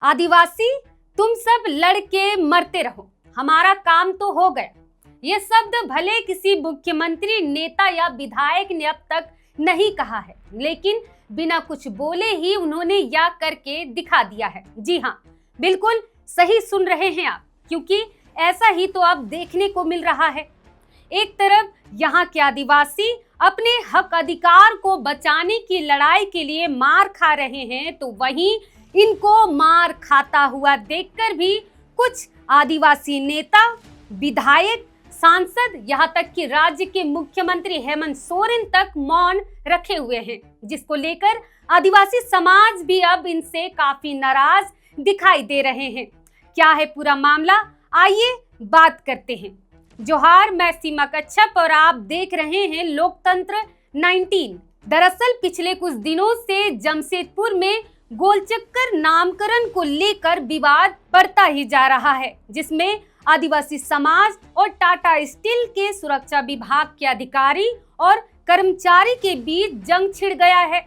आदिवासी तुम सब लड़के मरते रहो, हमारा काम तो हो गया। ये शब्द भले किसी मुख्यमंत्री, नेता या विधायक ने अब तक नहीं कहा है, लेकिन बिना कुछ बोले ही उन्होंने या करके दिखा दिया है। जी हाँ, बिल्कुल सही सुन रहे हैं आप, क्योंकि ऐसा ही तो अब देखने को मिल रहा है। एक तरफ यहाँ के आदिवासी अपने हक अधिकार को बचाने की लड़ाई के लिए मार खा रहे हैं, तो वहीं इनको मार खाता हुआ देखकर भी कुछ आदिवासी नेता, विधायक, सांसद, यहाँ तक कि राज्य के मुख्यमंत्री हेमंत सोरेन तक मौन रखे हुए हैं, जिसको लेकर आदिवासी समाज भी अब इनसे काफी नाराज दिखाई दे रहे हैं। क्या है पूरा मामला, आइए बात करते हैं। जोहार, मैं सीमा कच्छप और आप देख रहे हैं लोकतंत्र 19। दरअसल पिछले कुछ दिनों से जमशेदपुर में गोलचक्कर नामकरण को लेकर विवाद बढ़ता ही जा रहा है, जिसमें आदिवासी समाज और टाटा स्टील के सुरक्षा विभाग के अधिकारी और कर्मचारी के बीच जंग छिड़ गया है।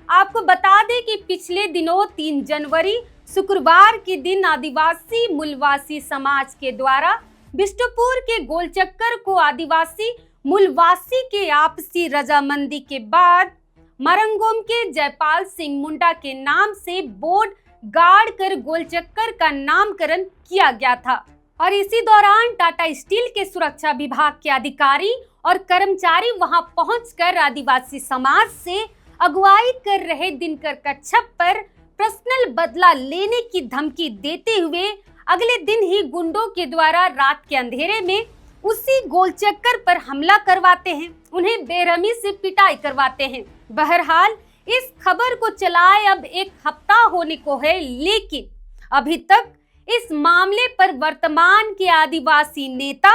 आपको बता दें कि पिछले दिनों 3 जनवरी शुक्रवार के दिन आदिवासी मूलवासी समाज के द्वारा बिष्टुपुर के गोलचक्कर को आदिवासी मूलवासी के आपसी रजामंदी के बाद मरंगोम के जयपाल सिंह मुंडा के नाम से बोर्ड गाड़ कर गोलचक्कर का नामकरण किया गया था। और इसी दौरान टाटा स्टील के सुरक्षा विभाग के अधिकारी और कर्मचारी वहां पहुंचकर आदिवासी समाज से अगुवाई कर रहे दिनकर कच्छप पर पर्सनल बदला लेने की धमकी देते हुए अगले दिन ही गुंडों के द्वारा रात के अंधेरे में उसी गोलचक्कर पर हमला करवाते हैं, उन्हें बेरहमी से पिटाई करवाते हैं। बहरहाल इस खबर को चलाए अब 1 हफ्ता होने को है, लेकिन अभी तक इस मामले पर वर्तमान के आदिवासी नेता,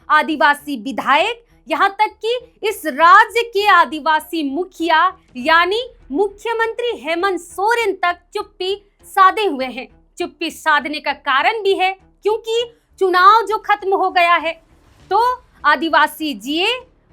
आदिवासी विधायक, यहाँ तक कि इस राज्य के आदिवासी मुखिया यानी मुख्यमंत्री हेमंत सोरेन तक चुप्पी साधे हुए हैं। चुप्पी साधने का कारण भी है क्योंकि चुनाव जो खत्म हो गया है, तो आदिवासी जिए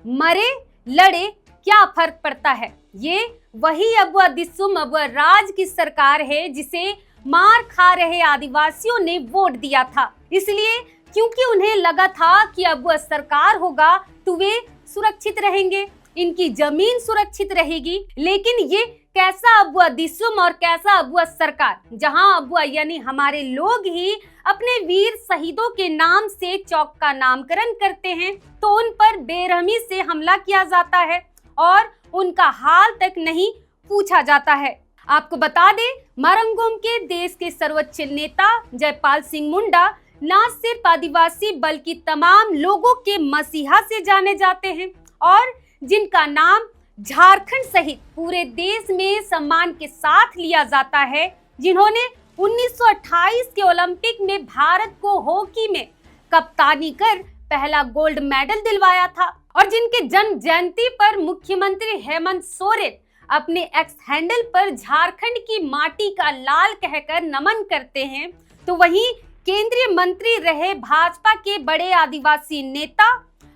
मरे लड़े क्या फर्क पड़ता है। ये वही अबुआ दिसुम अबुआ राज की सरकार है जिसे मार खा रहे आदिवासियों ने वोट दिया था, इसलिए क्योंकि उन्हें लगा था कि अबुआ सरकार होगा तो वे सुरक्षित रहेंगे, इनकी जमीन सुरक्षित रहेगी। लेकिन ये कैसा अबुआ दिसुम और कैसा अबुआ सरकार, जहां अबुआ यानी हमारे लोग ही अपने वीर शहीदों के नाम से चौक का नामकरण करते हैं, तो उन पर बेरहमी से हमला किया जाता है और उनका हाल तक नहीं पूछा जाता है। आपको बता दें, मरंगोम के देश के सर्वोच्च नेता जयपाल सिंह मुंडा न सिर्फ आदिवासी बल्कि तमाम लोगों के मसीहा से जाने जाते हैं और जिनका नाम झारखंड सहित पूरे देश में सम्मान के साथ लिया जाता है, जिन्होंने 1928 के ओलंपिक में भारत को हॉकी में कप्तानी कर पहला गोल्ड मेडल दिलवाया था और जिनके जन्म जयंती पर मुख्यमंत्री हेमंत सोरेन अपने एक्स हैंडल पर झारखंड की माटी का लाल कहकर नमन करते हैं, तो वहीं केंद्रीय मंत्री रहे भाजपा के बड़े आदिवासी नेता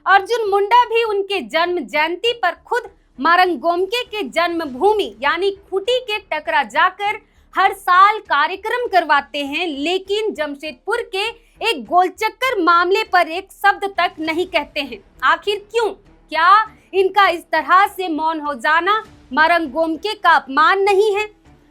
अर्जुन मुंडा भी उनके जन्म जयंती पर खुद मरंगोमके के जन्मभूमि यानी खूंटी के टकरा जाकर हर साल कार्यक्रम करवाते हैं, लेकिन जमशेदपुर के एक गोलचक्कर मामले पर एक शब्द तक नहीं कहते हैं। आखिर क्यों? क्या इनका इस तरह से मौन हो जाना मरंगोमके का अपमान नहीं है?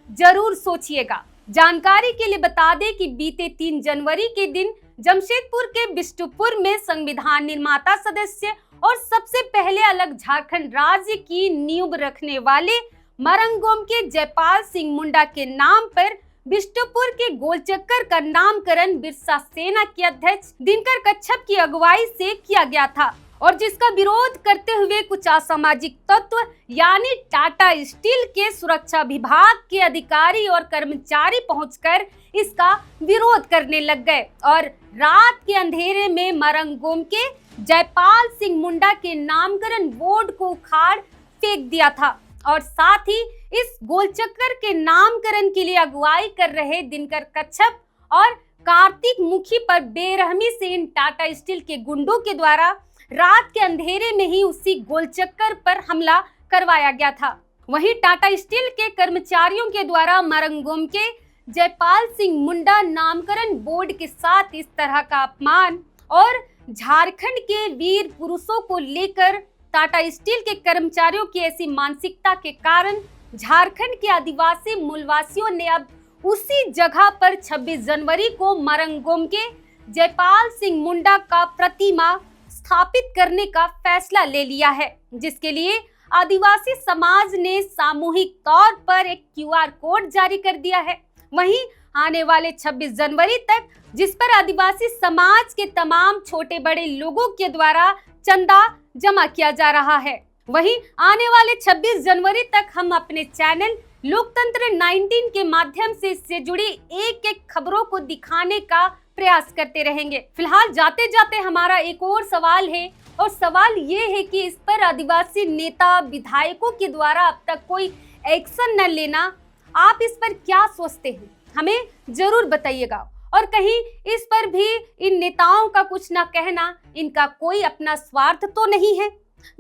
जरूर सोचिएगा। जानकारी के लिए बता दें कि बीते 3 जनवरी के दिन जमशेदपुर के बिष्टुपुर में संविधान निर्माता सदस्य और सबसे पहले अलग झारखंड राज्य की नींव रखने वाले मरंगोम के जयपाल सिंह मुंडा के नाम पर बिष्टुपुर के गोलचक्कर का नामकरण बिरसा सेना के अध्यक्ष दिनकर कच्छप की अगुवाई से किया गया था और जिसका विरोध करते हुए कुछ असामाजिक तत्व यानी टाटा स्टील के सुरक्षा विभाग के अधिकारी और कर्मचारी पहुंचकर इसका विरोध करने लग गए और रात के अंधेरे में मरंगोम के जयपाल सिंह मुंडा के नामकरण बोर्ड को उखाड़ फेंक दिया था और साथ ही इस गोलचक्कर के नामकरण के लिए अगुवाई कर रहे दिनकर कच्छप और कार्तिक मुखी पर बेरहमी से इन टाटा स्टील के गुंडों के द्वारा रात के अंधेरे में ही उसी गोलचक्कर पर हमला करवाया गया था। वहीं टाटा स्टील के कर्मचारियों के द्वारा मरंगोम के जयपाल सिंह मुंडा नामकरण बोर्ड के साथ इस तरह का अपमान और झारखंड के वीर पुरुषों को लेकर टाटा स्टील के कर्मचारियों की ऐसी मानसिकता के कारण झारखंड के आदिवासी मूलवासियों ने अब उसी जगह पर 26 जनवरी को मरंगोम के जयपाल सिंह मुंडा का प्रतिमा स्थापित करने का फैसला ले लिया है, जिसके लिए आदिवासी समाज ने सामूहिक तौर पर एक QR कोड जारी कर दिया है। वहीं आने वाले 26 जनवरी तक जिस पर आदिवासी समाज के तमाम छोटे बड़े लोगों के द्वारा चंदा जमा किया जा रहा है, वहीं आने वाले 26 जनवरी तक हम अपने चैनल लोकतंत्र 19 के माध्यम से इससे जुड़ी एक एक खबरों को दिखाने का प्रयास करते रहेंगे। फिलहाल जाते जाते हमारा एक और सवाल है, और सवाल ये है कि इस पर आदिवासी नेता विधायकों के द्वारा अब तक कोई एक्शन न लेना, आप इस पर क्या सोचते हैं, हमें जरूर बताइएगा। और कहीं इस पर भी इन नेताओं का कुछ ना कहना, इनका कोई अपना स्वार्थ तो नहीं है,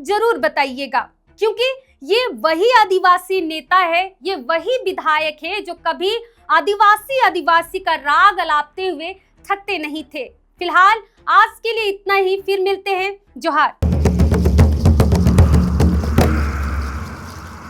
जरूर बताइएगा, क्योंकि ये वही आदिवासी नेता है, ये वही विधायक है जो कभी आदिवासी का राग अलापते हुए थकते नहीं थे। फिलहाल आज के लिए इतना ही, फिर मिलते हैं। जोहार।